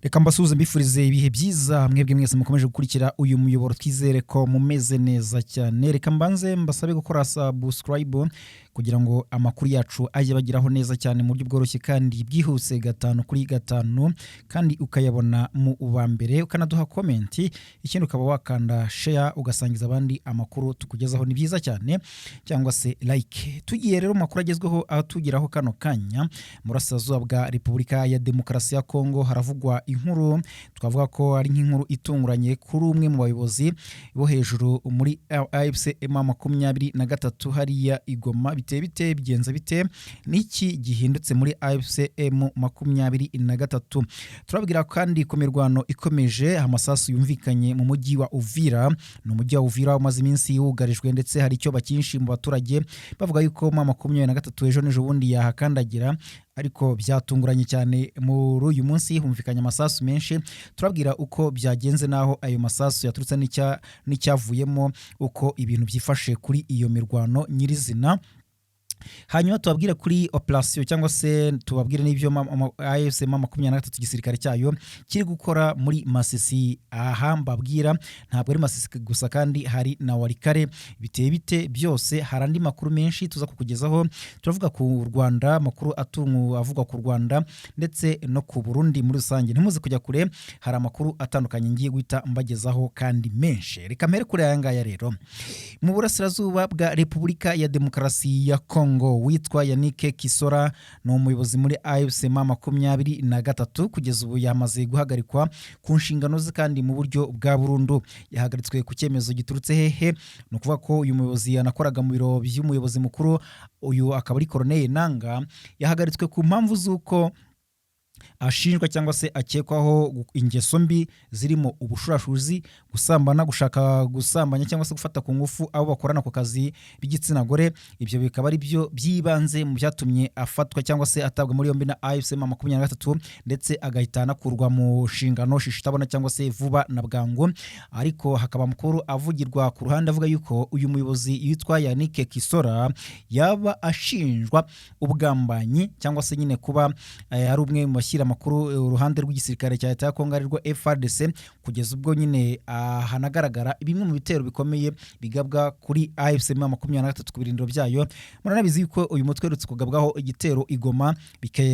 Reka mbasuhuze mbifurize ibihe byiza mwebwe mwese mukomeje gukurikira uyu muyoboro twizere ko mumeze neza cyane. Reka mbanze mbasabe gukora subscribe kugira ngo amakuru yacu ajye bagiraho neza cyane mu buryo bworoshye kandi bwihuse gatanu kuri gatanu, kandi ukayabona mu ubambere, ukanaduha comment, ikindi ukaba wakanda share ugasangiza abandi amakuru tukugezaho, ni byiza cyane, cyangwa se like. Tugiye rero makuru agezweho atugiraho kano kanya. Murasazwa bwa Repubulika ya Demokarasi ya Kongo haravugwa inkuru twavuga ko ari nk'inkuru itunguranye kuri umwe mu bayobozi bo hejuru muri AFC M23 hariya Igoma. Bite bigenza bite niki gihindutse muri AFC M23? Turabwira kandi ko mirwano ikomeje, amasasu yumvikanye mu mujyi wa Uvira. No mujyi wa Uvira umaze iminsi yugarijwe, ndetse hari icyo bakinshi mu baturage bavuga yuko M23 ejo n'ejo bundi yahakandagira, ariko byatunguranye cyane. Muri uyu munsi humvikanye amasasu menshi, turabwira uko byagenze naho ayo masasu yaturutse n'icyavuyemo, uko ibintu byifashe kuri iyo mirwano nyirizina. Hanyuma tubabwire kuri operation cyangwa se tubabwire n'ibyo AFC M23 gisirikare cyayo kiri gukora muri Masisi. Aha mbabwira ntabwo ari Masisi gusa, kandi hari na Warikare. Bite byose hari andi makuru menshi tuza kukugezaho. Turavuga ku Rwanda, makuru avuga ku Rwanda ndetse no ku Burundi muri rusange. Ntimuze kujya kure, hari amakuru atandukanye ngiye guhita mbagezaho kandi menshi. Reka mpere kuri aya ngaya rero. Mu burasirazuba bwa Repubulika ya Demokarasi ya Kongo witwa Yannick Kisora ni umuyobozi muri AFC M23. Kugeza ubu yamaze guhagarikwa ku nshingano ze kandi mu buryo bwa burundu. Yahagaritswe ku cyemezo giturutse hehe? No kuvuga ko uyu muyobozi yanakoraga mu biro by'umuyobozi mukuru, uyu akaba ari Colonel Nanga. Yahagaritswe ku mpamvu z'uko ashinjwa cyangwa se akekwaho ingeso mbi zirimo ubushurashuzi, gusambana, gushaka gusambanya cyangwa se gufata ku ngufu abo bakorana ku kazi b'igitsina gore. Ibyo bikaba ari byo byibanze mu byatumye afatwa cyangwa se atabwa muri yombi na AFC M23, ndetse agahita anakurwa mu nshingano shishitabona cyangwa se vuba na bwangu. Ariko hakaba mukuru avugirwa ku ruhande avuga yuko uyu muyobozi yitwa Yannick Kisora yaba ashinjwa ubugambanyi cyangwa se nyine kuba ari umwe mu bashyira amakuru uruhande rw'igisirikare cya leta ya Kongo arirwo FARDC, kugeza ubwo nyine hanagaragara bimwe mu bitero bikomeye bigabwa kuri AFC M23 ku birindiro byayo. Muranabizi yuko uyu mutwe urutse kugabwaho igitero Igoma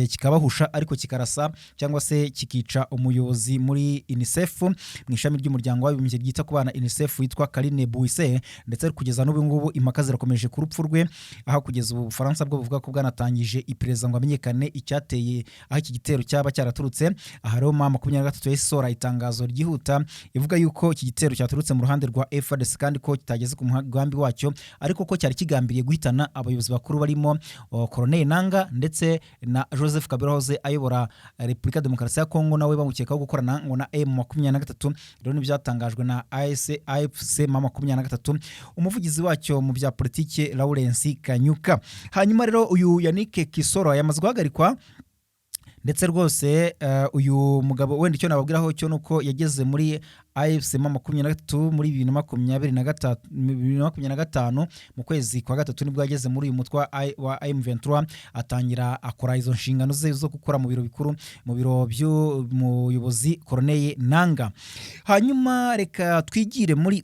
kikabahusha, ariko kikarasa cyangwa se kikica umuyobozi muri UNICEF mu ishami ry'umuryango w'abibumbye ryita ku bana UNICEF witwa Karine Bouisse, ndetse kugeza n'ubu ngubu impaka zirakomeje ku rupfu rwe, aho kugeza ubu Bufaransa bwo buvuga ko bwanatangije iperereza ngo amenyekane icyateye aho iki gitero cyaba cyaraturutse. Aha rero M23 yasora itangazo ryihuta ivuga yuko iki gitero cyaturutse mu ruhande rwa FARDC kandi ko kitageze ku mugambi wacyo, ariko ko cyari kigambiriye guhitana abayobozi bakuru barimo Colonel Nanga ndetse na Joseph Kabila hoze ayobora Repubulika Demokarasi ya Kongo, nawe bamukekaho gukorana ngo na M23. Rero nibyatangajwe na AFC M23, umuvugizi wacyo mu bya politike Lawrence Kanyuka. Hanyuma rero uyu Yannick Kisora yamaze guhagarikwa, ndetse rwose uyu mugabo wenda icyo nababwiraho cyo nuko yageze muri AFC M23 muri 2025 mu kwezi kwa gatatu, nibwo yageze muri uyu mutwe wa M23, atangira akora izo nshingano ze zo gukora mu biro bikuru, mu biro by'umuyobozi Colonel Nanga. Hanyuma reka twigire muri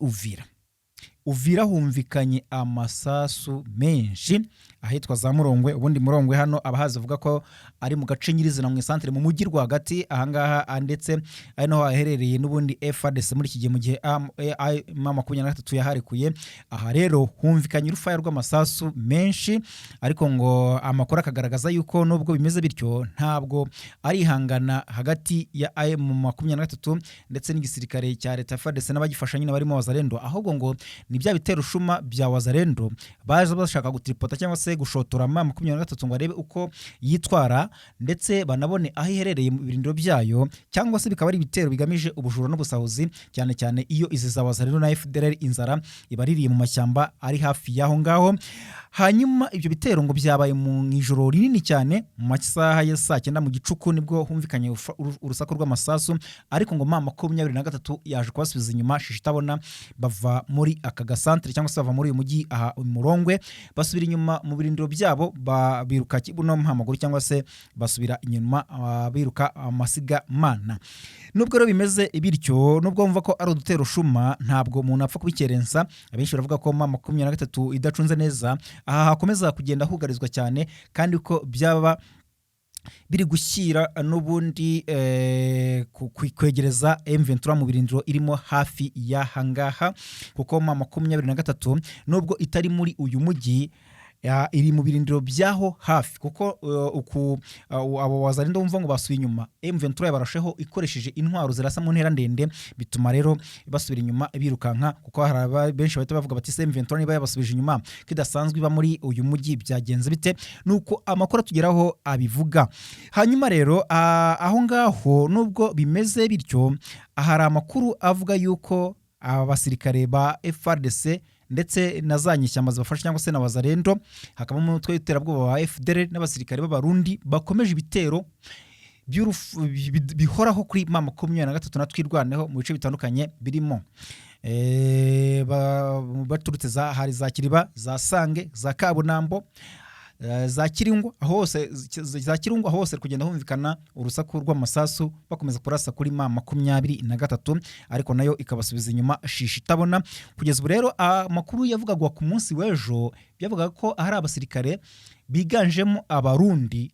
Uvira humvikanye amasasu menshi ahitwa za Murongwe. Ubundi Murongwe hano abahazi bavuga ko ari mu gace nyirizina mu centre mu mujyi rwagati ahangaha, ndetse ari naho haherereye n'ubundi FARDC muri iki gihe mu gihe M23 yaharikuye. Aha rero humvikanye urufaya rw'amasasu menshi, ariko ngo amakuru akagaragaza yuko nubwo bimeze bityo ntabwo ari ihangana hagati ya M23 ndetse n'igisirikare cya leta FARDC n'abagifasha nyine barimo Wazalendo, ahubwo ngo ni bya bitero shuma bya Wazalendo baje bashaka gutripota cyangwa se gushotora M23 ngo arebe uko yitwara, ndetse banabone aho iherereye mu birindiro byayo, cyangwa se bikaba ari ibitero bigamije ubujura n'ubusahuzi, cyane cyane iyo izi za Wazalendo na FDLR inzara ibaririye mu mashyamba ari hafi yaho ngaho. Hanyuma ibyo bitero ngo byabaye mu ijoro rinini cyane, mu masaha ya saa 9 mu gicuku nibwo humvikanye urusaku rw'amasasu, ariko ngo M23 yaje kubasubiza inyuma shishitabona bava muri aka aka gasantere cyangwa se bava muri uyu mujyi aha Murongwe basubira inyuma mu birindiro byabo biruka kibuno mpamaguru cyangwa se basubira inyuma biruka amasiga mana. Nubwo rero bimeze bityo, nubwo wumva ko ari udutero shuma, ntabwo umuntu apfa kubikerensa. Abenshi baravuga ko mama 23 idacunze neza aha hakomeza kugenda hugarizwa cyane, kandi ko byaba biri gushyira n'ubundi kwegereza M23 mu birindiro irimo hafi y'ahangaha, kuko mama 23 nubwo itari muri uyu mujyi iri mu birindiro byaho hafi, kuko abo wazarenda wumva ngo basuye inyuma M23 yabarasheho ikoresheje intwaro zirasa mu ntera ndende, bituma rero basubira inyuma birukanka, kuko hari benshi bahita bavuga bati M23 niba yabasubije inyuma kidasanzwe iba muri uyu mujyi byagenze bite, nuko amakuru atugeraho abivuga. Hanyuma rero aho ngaho nubwo bimeze bityo, hari amakuru avuga yuko aba basirikare ba FARDC ndetse na za nyishyamba zibafasha cyangwa se na wazarendo, hakabamo umutwe w'iterabwoba wa FDLR n'abasirikare b'abarundi bakomeje ibitero bihoraho kuri mama 23 na twirwaneho mu bice bitandukanye birimo baturutse hari za Kiriba, za Sange, za Kabunambo, za Kirungwa hose kugenda humvikana urusaku rw'amasasu bakomeza kurasa kuri mama 23, ariko nayo ikabasubiza inyuma shishi itabona. Kugeza ubu rero amakuru yavugagwa ku munsi w'ejo byavuga ko hari abasirikare biganjemo abarundi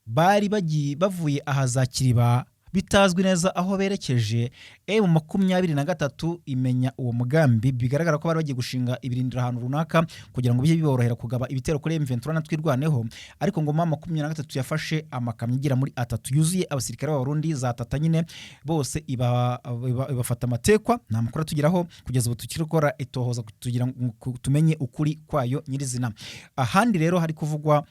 bari bavuye aha za Kiriba bitazwi neza aho berekeje. M23 imenya uwo mugambi, bigaragara ko bari bagiye gushinga ibirindiro ahantu runaka kugira ngo bijye biborohera kugaba ibitero kuri M23 na twirwaneho, ariko ngo mama 23 yafashe amakamyo igira muri 3 yuzuye abasirikare b'abarundi za tata nyine bose ibafata amatekwa. Nta makuru atugeraho kugeza ubu tukiri gukora itohoza tugira ngo tumenye ukuri kwayo nyirizina. Ahandi rero hari kuvugwa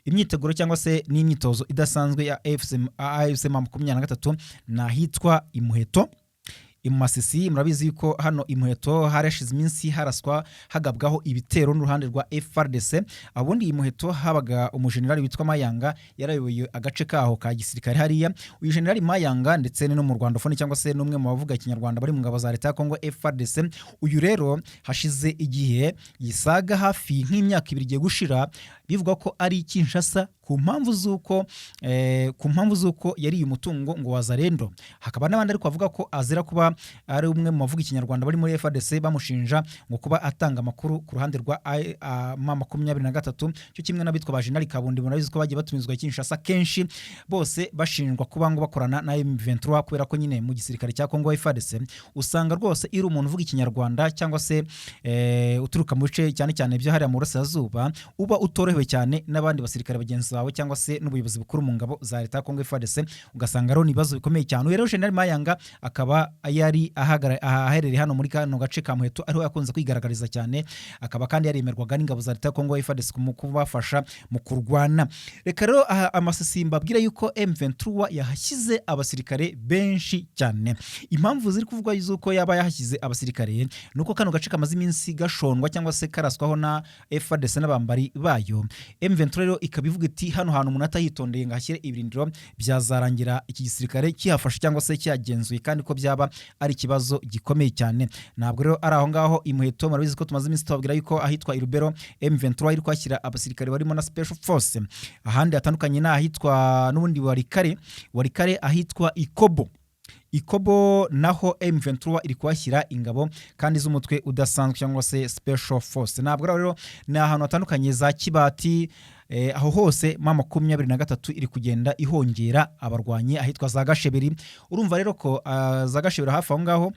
imyiteguro cyangwa se n'imyitozo idasanzwe ya AFC mama 23 nahitwa Imuheto Masisi. Murabizi yuko hano Imuheto harashize iminsi haraswa hagabwaho ibitero n'uruhande rwa FARDC. Abundi Imuheto habaga umujenerali witwa Mayanga yarayoboye agace kaho ka gisirikare hariya. Uyu generali Mayanga ndetse no mu Rwandofone cyangwa se n'umwe mu bavuga ikinyarwanda bari mu ngabo za leta ya Kongo FARDC, uyu rero hashize igihe yisaga hafi nk'imyaka 2 igiye gushira bivuga ko ari Kinshasa ku mpamvu z'uko yari umutungo ngo wazarendo. Hakaba n'abandi ariko bavuga ko azira kuba ari umwe mu bavuga ikinyarwanda bari muri FARDC bamushinja ngo kuba atanga amakuru ku ruhande rwa mama 23, cyo kimwe n'abitwa ba General Kabundi. Murabizi ko bagiye batumizwa Kinshasa kenshi, bose bashinjwa kuba ngo bakorana na M23 kubera ko nyine mu gisirikare cya Kongo FARDC usanga rwose iri umuntu uvuga ikinyarwanda cyangwa se uturuka mu bice cyane cyane byo hariya mu Burasirazuba uba utorohewe cyane n'abandi basirikare bagenzi bawe cyangwa se n'ubuyobozi bukuru mu ngabo za leta ya Kongo FARDC, ugasanga rero nibazo bikomeye cyane. Rero General Mayanga akaba yari aherereye hano muri kano gace ka Muheto, ariho yakunze kwigaragariza cyane, akaba kandi yaremerwaga n'ingabo za leta ya Kongo FARDC mu kubafasha mu kurwana. Reka rero amasisi mbabwira yuko M23 yahashyize abasirikare benshi cyane. Impamvu ziri kuvugwa yuko yaba yahashyize abasirikare nuko kano gace kamaze iminsi gashondwa cyangwa se karaswaho na FARDC n'abambari bayo. M23 rero ikabivuga iti hano hantu umuntu atahitondeye ngo hashyire ibirindiro byazarangira iki gisirikare kihafasha cyangwa se cyagenzuye, kandi ko byaba ari ikibazo gikomeye cyane. Ntabwo rero ari aho ngaho Imuheto, murabizi ko tumaze iminsi tubabwira yuko ahitwa Irubero M23 iri kwashyira abasirikare barimo na Special Force. Ahandi hatandukanye na ahitwa n'ubundi Warikare ahitwa Ikobo naho M23 iri kwashyira ingabo kandi z'umutwe udasanzwe cyangwa se Special Force. Ntabwo rero ni ahantu hatandukanye za Kibati, aho hose mama 23 iri kugenda ihongera abarwanyi ahitwa za Gasheberi. Urumva rero ko za Gasheberi hafi aho ngaho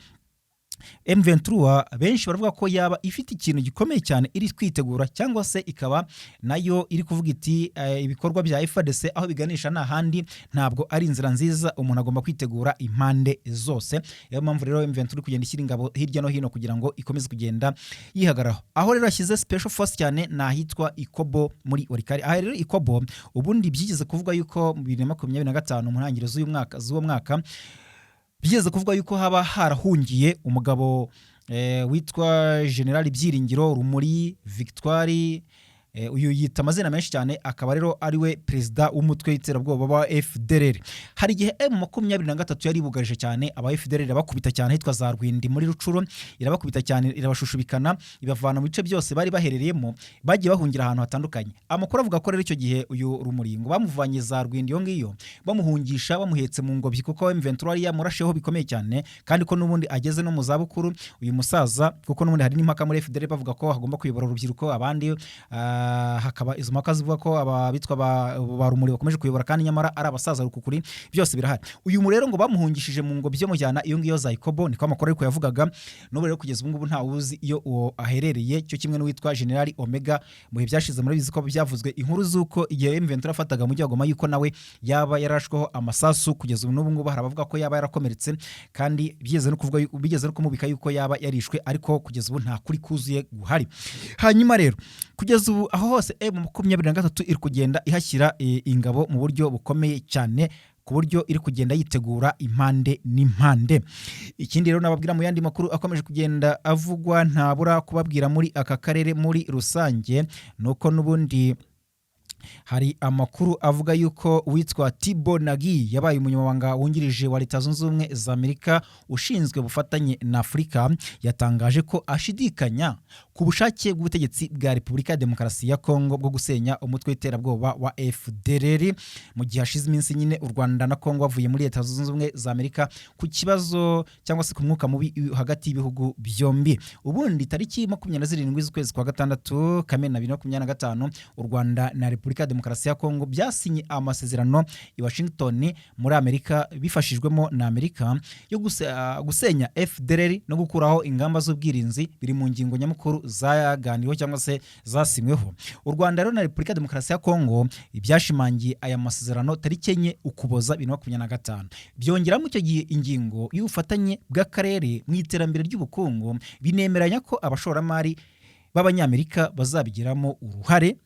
M23 benshi baravuga ko yaba ifite ikintu gikomeye cyane iri kwitegura, cyangwa se ikaba nayo iri kuvuga iti ibikorwa bya FARDC aho biganisha n'ahandi ntabwo ari inzira nziza, umuntu agomba kwitegura impande zose. Iyo mpamvu rero M23 kugenda ishyira ingabo hirya no hino kugira ngo ikomeze kugenda yihagaraho. Aho rero ashyize Special Force cyane nahitwa Ikobo muri Warikare. Aha rero Ikobo ubundi byigeze kuvuga yuko mu 2025 mu ntangiriro z'uwo mwaka bigeze kuvuga yuko haba harahungiye umugabo witwa General Byiringiro Rumuri Victoire uyu yita amazina menshi cyane, akaba rero ari we perezida w'umutwe w'iterabwoba wa FDLR. Hari igihe M23 yari bugarije cyane aba FDLR, irabakubita cyane hitwa za Rwindi muri Rucuro, irabakubita cyane, irabashushubikana, ibavana mu bice byose bari baherereyemo, bagiye bahungira ahantu hatandukanye. Amakuru avuga ko rero icyo gihe uyu Rumuringo bamuvanye za Rwindi yo ngiyo, bamuhungisha bamuhetse mu ngobyi, kuko M23 yari yamurasheho bikomeye cyane, kandi ko n'ubundi ageze no mu zabukuru uyu musaza, kuko n'ubundi hari n'impaka muri FDLR bavuga ko hagomba kuyobora urubyiruko, abandi hakaba izo mpaka zivuga ko abitwa ba Rumuri bakomeje kuyobora kandi nyamara ari abasaza rukukuri, byose birahari. Uyu rero ngo bamuhungishije mu ngobyi yo mujyana iyo ngiyo za Ikobo, niko amakuru ariko yavugaga. N'ubu rero kugeza ubu ngubu nta wuzi iyo uwo aherereye, cyo kimwe n'uwitwa General Omega. Mu bihe byashize muri bizi ko byavuzwe inkuru z'uko igihe M23 afataga mu Goma yuko nawe yaba yarashweho amasasu, kugeza ubu n'ubu ngubu hari abavuga ko yaba yarakomeretse, kandi bigeze no kumubika yuko yaba yarishwe, ariko kugeza ubu nta kuri kuzuye guhari. Hanyuma rero kugeza ubu aho hose M23 iri kugenda ihashyira ingabo mu buryo bukomeye cyane, ku buryo iri kugenda yitegura impande n'impande. Ikindi rero nababwira mu yandi makuru akomeje kugenda avugwa, ntabura kubabwira muri aka karere muri rusange, nuko n'ubundi hari amakuru avuga yuko witwa Thibault Nagy yabaye umunyamabanga wungirije wa Leta Zunze Ubumwe za Amerika ushinzwe ubufatanye na Afurika, yatangaje ko ashidikanya ku bushake bw'ubutegetsi bwa Repubulika ya Demokarasi ya Kongo bwo gusenya umutwe w'iterabwoba wa FDLR, mu gihe hashize iminsi nyine u Rwanda na Kongo bavuye muri Leta Zunze Ubumwe za Amerika ku kibazo cyangwa se ku mwuka mubi hagati y'ibihugu byombi. Ubundi tariki 27 z'ukwezi kwa gatandatu Kamena 2025 u Rwanda na Repubulika ya Demokarasi ya Kongo byasinye amasezerano i Washington muri Amerika bifashijwemo na Amerika yo gusenya FDLR no gukuraho ingamba z'ubwirinzi, biri mu ngingo nyamukuru zaganiriweho cyangwa se zasinyweho. U Rwanda rero na Repubulika ya Demokarasi ya Kongo ibyashimangiye aya masezerano tariki 4 Ukuboza 2025, byongeramo icyo gihe ingingo y'ubufatanye bw'akarere mu iterambere ry'ubukungu, binemeranya ko abashoramari b'Abanyamerika bazabigiramo uruhare.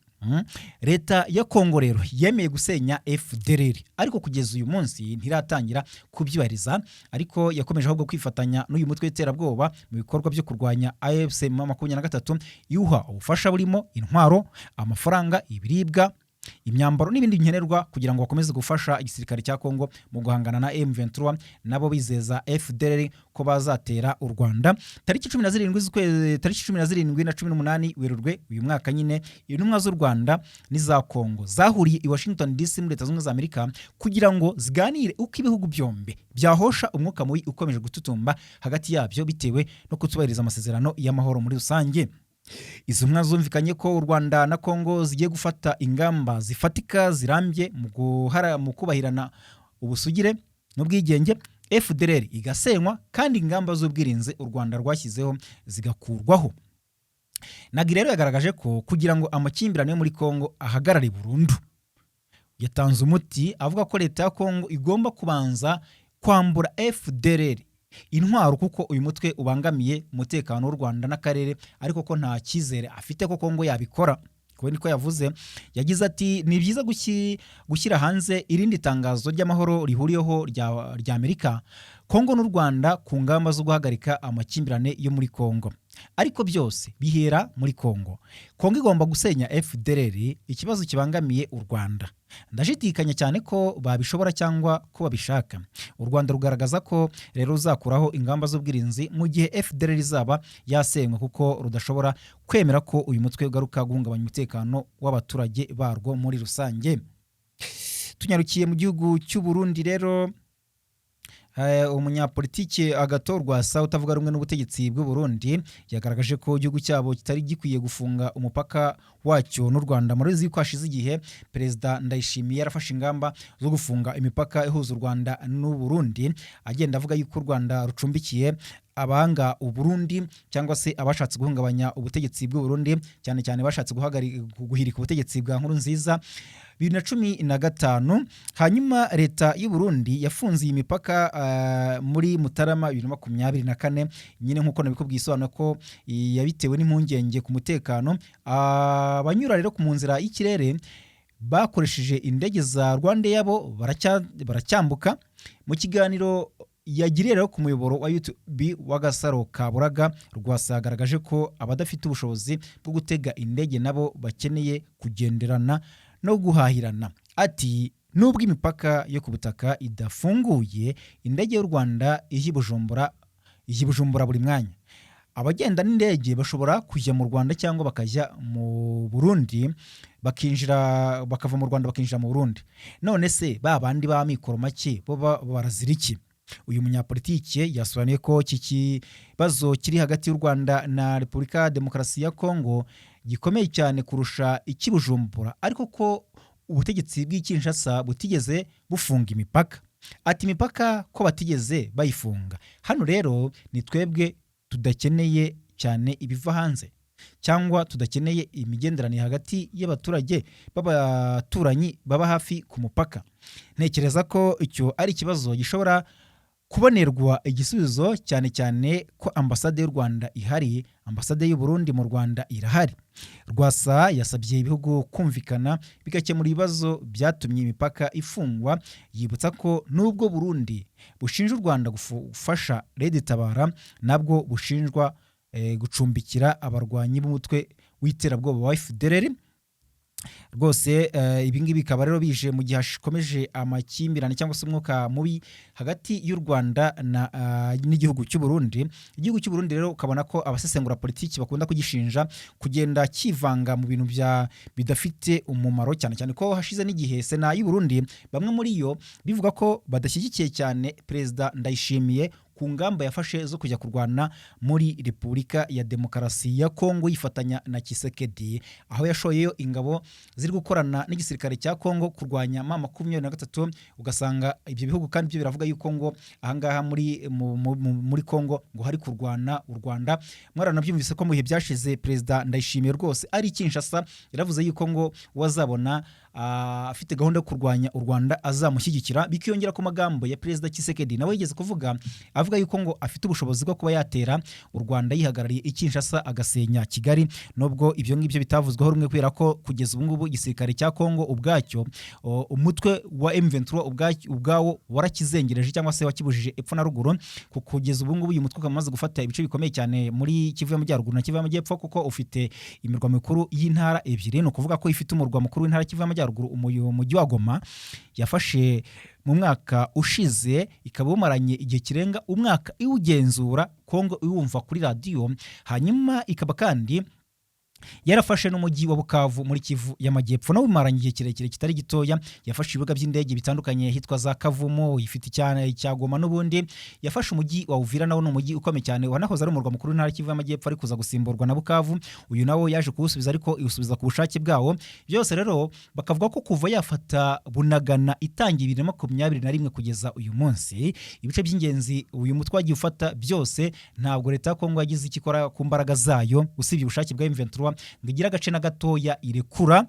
Leta ya Kongo rero yemeye gusenya FDLR, ariko kugeza uyu munsi ntiratangira kubyibariza, ariko yakomeje ahubwo kwifatanya n'uyu mutwe w'iterabwoba mu bikorwa byo kurwanya AFC 23, yuha ubufasha burimo intwaro, amafaranga, ibiribwa, imyambaro n'ibindi nkenerwa kugira ngo bakomeze gufasha igisirikare cya Kongo mu guhangana na M23, nabo bizeza FDLR ko bazatera u Rwanda. Tariki 17 na 18 Werurwe uyu mwaka nyine, intumwa z'u Rwanda n'iza Kongo zahuriye i Washington DC muri Leta Zunze Ubumwe za Amerika kugira ngo ziganire uko ibihugu byombi byahosha umwuka mubi ukomeje gututumba hagati yabyo bitewe no kutubahiriza amasezerano y'amahoro muri rusange. Izo ntumwa zumvikanye ko u Rwanda na Kongo zigiye gufata ingamba zifatika zirambye mu kubahirana ubusugire n'ubwigenge, FDLR igasenywa kandi ingamba z'ubwirinzi u Rwanda rwashyizeho zigakurwaho. Nagy rero yagaragaje ko kugira ngo amakimbirane yo muri Kongo ahagarare burundu, yatanze umuti avuga ko Leta ya Kongo igomba kubanza kwambura FDLR intwaro, kuko uyu mutwe ubangamiye umutekano w'u Rwanda n'akarere, ariko ko nta cyizere afite ko Kongo yabikora. Niko yavuze, yagize ati ni byiza gushyira hanze irindi tangazo ry'amahoro rihuriyeho rya Amerika, Kongo n'u Rwanda ku ngamba zo guhagarika amakimbirane yo muri Kongo, ariko byose bihera muri Kongo. Kongo igomba gusenya FDLR, ikibazo kibangamiye u Rwanda. Ndashidikanya cyane ko babishobora cyangwa ko babishaka. U Rwanda rugaragaza ko rero ruzakuraho ingamba z'ubwirinzi mu gihe FDLR izaba yasenywe, kuko rudashobora kwemera ko uyu mutwe ugaruka guhungabanya umutekano w'abaturage barwo muri rusange. Tunyarukiye mu gihugu cy'u Burundi rero, umunyapolitike Agathon Rwasa utavuga rumwe n'ubutegetsi bw'u Burundi yagaragaje ko igihugu cyabo kitari gikwiye gufunga umupaka wacyo n'u Rwanda. Muri izi kwashize igihe Perezida Ndayishimiye yarafashe ingamba zo gufunga imipaka ihuza u Rwanda n'u Burundi, agenda avuga yuko u Rwanda rucumbikiye abanga u Burundi cyangwa se abashatse guhungabanya ubutegetsi bw'u Burundi, cyane cyane bashatse guhirika ubutegetsi bwa Nkurunziza 2015. Hanyuma Leta y'u Burundi yafunze iyi mipaka muri Mutarama 2024, nyine nkuko nabikubwiye isobanura ko yabitewe n'impungenge ku mutekano. Abanyura rero ku nzira y'ikirere bakoresheje indege za Rwanda yabo baracyambuka. Mu kiganiro yagiriye rero ku muyoboro wa YouTube wa Gasaro Kaburaga, Rwasa yagaragaje ko abadafite ubushobozi bwo gutega indege nabo bakeneye kugenderana no guhahirana. Ati nubwo imipaka yo ku butaka idafunguye, indege y'u Rwanda ijya i Bujumbura buri mwanya. Abagenda n'indege bashobora kujya mu Rwanda cyangwa bakajya mu Burundi, bakava mu Rwanda bakinjira mu Burundi. None se ba bandi ba mikoro make bo barazira iki? Uyu munyapolitike yasobanuye ko iki kibazo kiri hagati y'u Rwanda na Repubulika Demokarasi ya Kongo gikomeye cyane kurusha iki Bujumbura, ariko ko ubutegetsi bw'Kinshasa butigeze bufunga imipaka. Ati imipaka ko batigeze bayifunga. Hano rero ni twebwe tudakeneye cyane ibiva hanze, cyangwa tudakeneye imigenderanire hagati y'abaturage b'abaturanyi baba hafi ku mupaka. Ntekereza ko icyo ari ikibazo gishobora kubonerwa igisubizo, cyane cyane ko ambasade y'u Rwanda ihari, ambasade y'u Burundi mu Rwanda irahari. Rwasa yasabye ibihugu kumvikana bigakemura ibibazo byatumye imipaka ifungwa, yibutsa ko nubwo Burundi bushinja u Rwanda gufasha Red Tabara, nabwo bushinjwa gucumbikira abarwanyi b'umutwe w'iterabwoba wa FDLR. Rwose ibingibi bikaba rero bije mu gihe hakomeje amakimbirane cyangwa se umwuka mubi hagati y'u Rwanda n'igihugu cy'u Burundi. Igihugu cy'u Burundi rero ukabona ko abasesengura politiki bakunda kugishinja kugenda kivanga mu bintu bidafite umumaro, cyane cyane ko hashize n'igihe Sena y'u Burundi bamwe muri yo bivuga ko badashyigikiye cyane Perezida Ndayishimiye ku ngamba yafashe zo kujya kurwana muri Repubulika ya Demokarasi ya Kongo yifatanya na Tshisekedi, aho yashoyeyo ingabo ziri gukorana n'igisirikare cya Kongo kurwanya M23. Ugasanga ibyo bihugu kandi byo biravuga yuko ngo ahangaha muri Kongo ngo hari kurwana u Rwanda. Mwaranabyumvise ko mu bihe byashize Perezida Ndayishimiye rwose ari Kinshasa yaravuze yuko ngo wazabona afite gahunda yo kurwanya u Rwanda azamushyigikira. Bikiyongera ku magambo ya Perezida Tshisekedi nawe yigeze kuvuga avuga yuko ngo afite ubushobozi bwo kuba yatera u Rwanda yihagarariye i Kinshasa agasenya Kigali. Nubwo ibyo ngibyo bitavuzweho rumwe kubera ko kugeza ubu ngubu igisirikare cya Kongo ubwacyo umutwe wa M23 ubwawo warakizengereje cyangwa se wakibujije epfo na ruguru. Kugeza ubu ngubu uyu mutwe ukamaze gufata ibice bikomeye cyane muri Kivu y'Amajyaruguru na Kivu y'Amajyepfo, kuko ufite imirwa mikuru y'intara ebyiri. No kuvuga ko ifite umurwa mukuru w'intara Kivu y'Amajyaruguru umujyi wa Goma yafashe mu mwaka ushize, ikaba umaranye igihe kirenga umwaka iwugenzura, Kongo iwumva kuri radio. Hanyuma ikaba kandi yarafashe n'umujyi wa Bukavu muri Kivu y'Amajyepfo nawe umaranye igihe kirekire kitari gitoya. Yafashe ibibuga by'indege bitandukanye hitwa za Kavumo, ifite cyane cya Goma, n'ubundi yafashe umujyi wa Uvira nawo n'umujyi ukomeye cyane wanahoze ari umurwa mukuru w'intara Kivu y'Amajyepfo ari kuza gusimburwa na Bukavu. Uyu nawo yaje kuwusubiza, ariko iwusubiza ku bushake bwawo. Byose rero bakavuga ko kuva yafata Bunagana itangiye 2021 kugeza uyu munsi, ibice by'ingenzi uyu mutwe wagiye ufata byose ntabwo leta ya Kongo yagize ikikora ku mbaraga zayo, usibye ubushake bwa M23 ngigira agace na gatoya irekura.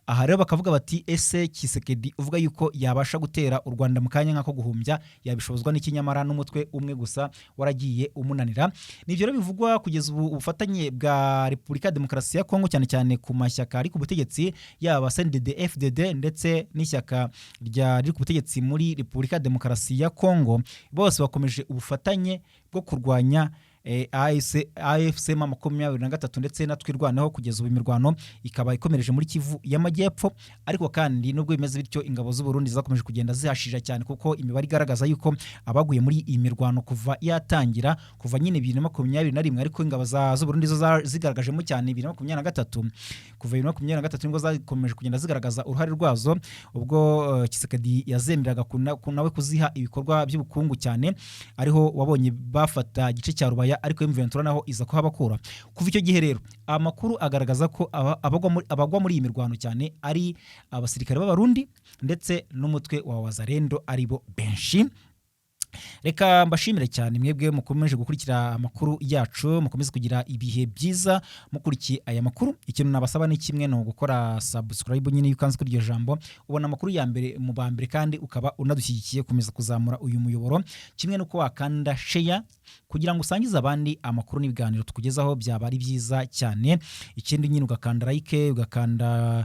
Aha rero bakavuga bati ese Tshisekedi uvuga yuko yabasha gutera u Rwanda mu kanya nk'ako guhumbya yabishobozwa n'ikinyamara n'umutwe umwe gusa waragiye umunanira. Nivyo rero bivugwa kugeza ubu ubufatanye bwa Repubulika Demokarasi ya Kongo cyane cyane ku mashyaka ari ku butegetsi yaba CNDD FDD ndetse n'ishyaka riri ku butegetsi muri Repubulika Demokarasi ya Kongo, bose bakomeje ubufatanye bwo kurwanya AFC M23 ndetse na twirwanaho. Kugeza ubu imirwano ikaba ikomereje muri Kivu y'Amajyepfo, ariko kandi nubwo bimeze bityo ingabo z'u Burundi zakomeje kugenda zihashija cyane, kuko imibare igaragaza yuko abaguye muri iyi mirwano kuva yatangira kuva nyine 2021, ariko ingabo z'u Burundi zo zigaragajemo cyane 2023. Kuva 2023 ngo zakomeje kugenda zigaragaza uruhare rwazo, ubwo Tshisekedi yazemeraga nawe kuziha ibikorwa by'ubukungu cyane, ariho wabonye bafata igice cya Rubaya, ariko M23 naho iza kuhabakura. Kuva icyo gihe rero amakuru agaragaza ko abagwa muri iyi mirwano cyane ari abasirikare b'Abarundi ndetse n'umutwe wa Wazalendo aribo benshi. Reka mbashimire cyane mwebwe mukomeje gukurikira amakuru yacu, mukomeze kugira ibihe byiza mukurikiye aya makuru. Ikintu nabasaba ni kimwe, no gukora subscribe nyine yukanze kuri iryo jambo, ubona amakuru ya mbere mu bambere kandi ukaba unadushyigikiye kumeza kuzamura uyu muyoboro, kimwe nuko wakanda share kugira ngo usangize abandi amakuru n'ibiganiro tukugezaho, byaba ari byiza cyane. Ikindi nyine ugakanda like, ugakanda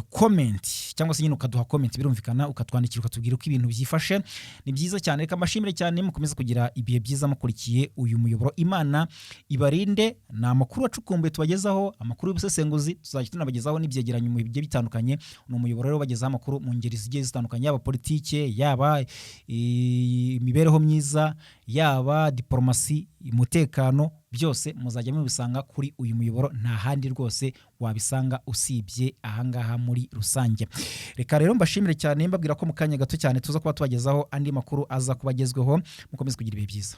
comment, cyangwa se nyine ukaduha comment birumvikana, ukatwandikira ukatubwira uko ibintu byifashe, ni byiza cyane. Reka mbashimire mbashimire cyane mukomeze kugira ibihe byiza mukurikiye uyu muyoboro. Imana ibarinde. Ni amakuru acukumbuye tubagezaho, amakuru y'ubusesenguzi tuzajya tunabagezaho n'ibyegeranyo mu bigiye bitandukanye. Ni umuyoboro rero bagezaho amakuru mu ngeri zigiye zitandukanye, yaba politike, yaba imibereho myiza, yaba diplomasi, umutekano, byose muzajya mubisanga kuri uyu muyoboro. Nta handi rwose wabisanga usibye ahangaha muri rusange. Reka rero mbashimire cyane, mbabwira ko mu kanya gato cyane tuza kuba tubagezaho andi makuru aza kubagezweho. Mukomeze kugira ibihe byiza.